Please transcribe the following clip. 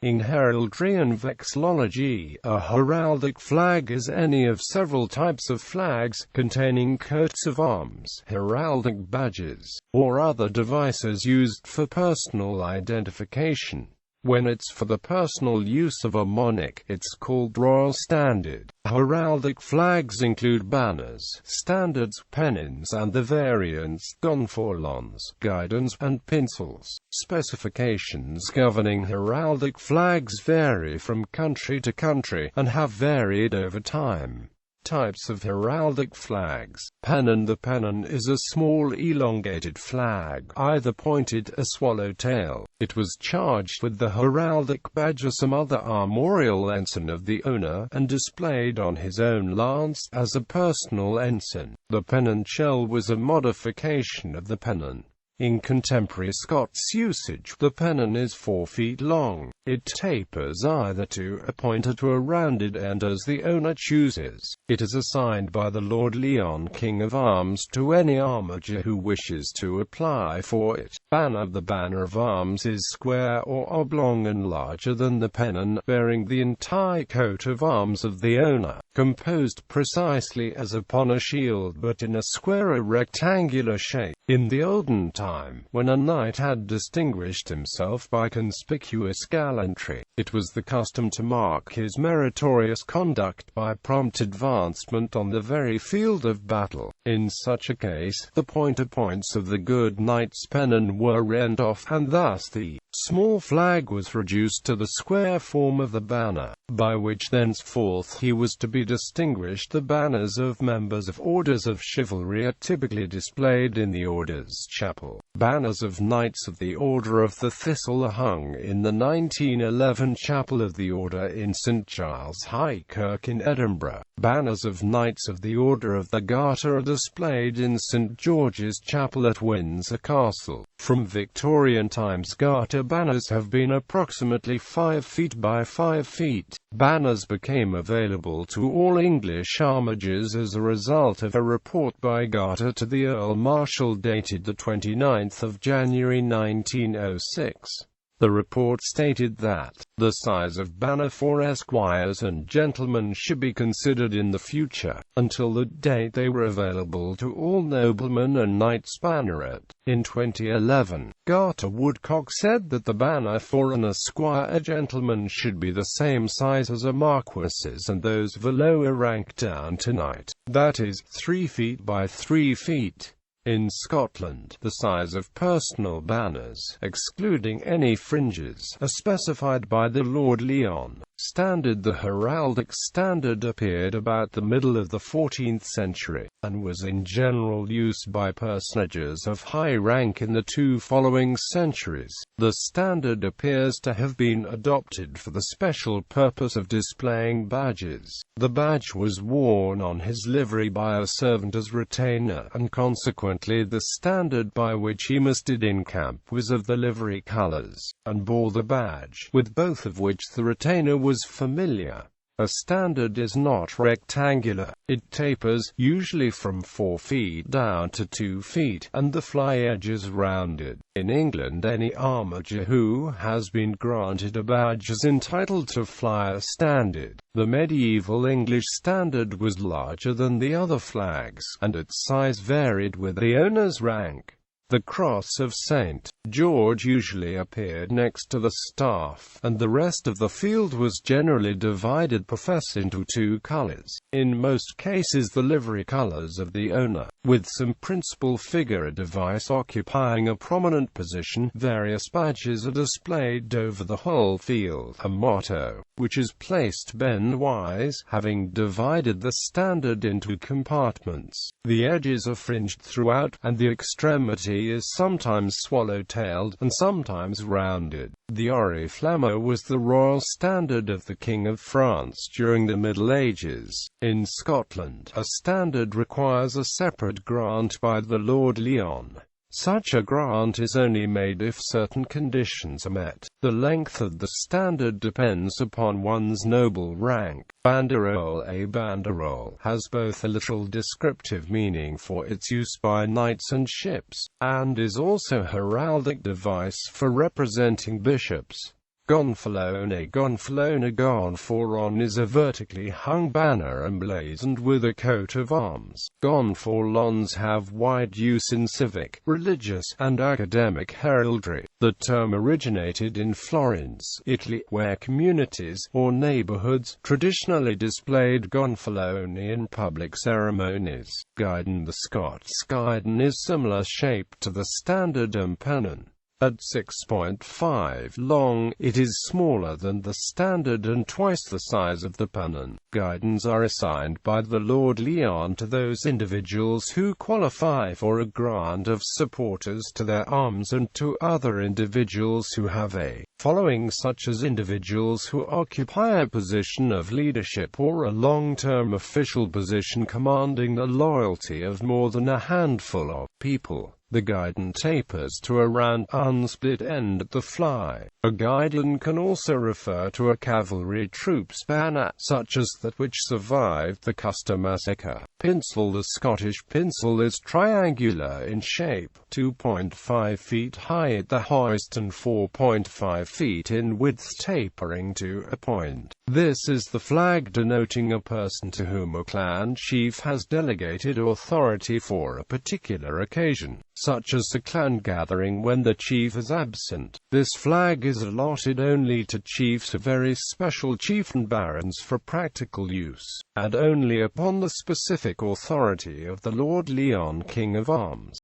In heraldry and vexillology, a heraldic flag is any of several types of flags, containing coats of arms, heraldic badges, or other devices used for personal identification. When it's for the personal use of a monarch, it's called royal standard. Heraldic flags include banners, standards, pennons, and the variants gonfalons, guidons, and pinsels. Specifications governing heraldic flags vary from country to country, and have varied over time. Types of heraldic flags. Pennon. The pennon is a small elongated flag, either pointed or swallowtail. It was charged with the heraldic badge or some other armorial ensign of the owner, and displayed on his own lance as a personal ensign. The pennon shell was a modification of the pennon. In contemporary Scots usage, the pennon is 4 feet long. It tapers either to a point or to a rounded end as the owner chooses. It is assigned by the Lord Leon, King of Arms, to any armiger who wishes to apply for it. Banner. The banner of arms is square or oblong and larger than the pennon, bearing the entire coat of arms of the owner, composed precisely as upon a shield but in a square or rectangular shape. In the olden time, when a knight had distinguished himself by conspicuous gallantry, it was the custom to mark his meritorious conduct by prompt advancement on the very field of battle. In such a case, the points of the good knight's pennon were rent off, and thus the small flag was reduced to the square form of the banner, by which thenceforth he was to be distinguished. The banners of members of orders of chivalry are typically displayed in the order's chapel. Banners of Knights of the Order of the Thistle are hung in the 1911 chapel of the Order in St Giles High Kirk in Edinburgh. Banners of Knights of the Order of the Garter are displayed in St George's Chapel at Windsor Castle. From Victorian times, Garter banners have been approximately 5 feet by 5 feet. Banners became available to all English armigers as a result of a report by Garter to the Earl Marshal dated the 29th of January 1906. The report stated that the size of banner for esquires and gentlemen should be considered in the future. Until that date they were available to all noblemen and knights banneret. In 2011, Garter Woodcock said that the banner for an esquire or gentleman should be the same size as a marquis's and those of a lower rank down to knight, that is, 3 feet by 3 feet. In Scotland, the size of personal banners, excluding any fringes, are specified by the Lord Leon. Standard. The heraldic standard appeared about the middle of the 14th century, and was in general use by personages of high rank in the 2 following centuries. The standard appears to have been adopted for the special purpose of displaying badges. The badge was worn on his livery by a servant as retainer, and consequently the standard by which he mustered in camp was of the livery colours, and bore the badge, with both of which the retainer was familiar. A standard is not rectangular. It tapers, usually from 4 feet down to 2 feet, and the fly edge is rounded. In England, any armiger who has been granted a badge is entitled to fly a standard. The medieval English standard was larger than the other flags, and its size varied with the owner's rank. The cross of St. George usually appeared next to the staff, and the rest of the field was generally divided into 2 colors. In most cases the livery colors of the owner, with some principal figure or device occupying a prominent position. Various badges are displayed over the whole field. A motto, which is placed bendwise, having divided the standard into compartments. The edges are fringed throughout, and the extremity is sometimes swallow-tailed, and sometimes rounded. The oriflamme was the royal standard of the King of France during the Middle Ages. In Scotland, a standard requires a separate grant by the Lord Leon. Such a grant is only made if certain conditions are met. The length of the standard depends upon one's noble rank. Banderole. A banderole has both a literal descriptive meaning for its use by knights and ships, and is also a heraldic device for representing bishops. Gonfalon. A gonfalon is a vertically hung banner emblazoned with a coat of arms. Gonfalons have wide use in civic, religious, and academic heraldry. The term originated in Florence, Italy, where communities, or neighborhoods, traditionally displayed gonfaloni in public ceremonies. Guidon. The Scots guidon is similar shape to the standard and pennon. At 6.5 long, it is smaller than the standard and twice the size of the pennon. Guidons are assigned by the Lord Leon to those individuals who qualify for a grant of supporters to their arms and to other individuals who have a following, such as individuals who occupy a position of leadership or a long-term official position commanding the loyalty of more than a handful of people. The guidon tapers to a round, unsplit end at the fly. A guidon can also refer to a cavalry troop's banner, such as that which survived the Custer massacre. Pinsel. The Scottish pinsel is triangular in shape, 2.5 feet high at the hoist and 4.5 feet in width, tapering to a point. This is the flag denoting a person to whom a clan chief has delegated authority for a particular occasion, such as a clan gathering when the chief is absent. This flag is allotted only to chiefs of very special chieftain barons for practical use, and only upon the specific authority of the Lord Leon, King of Arms.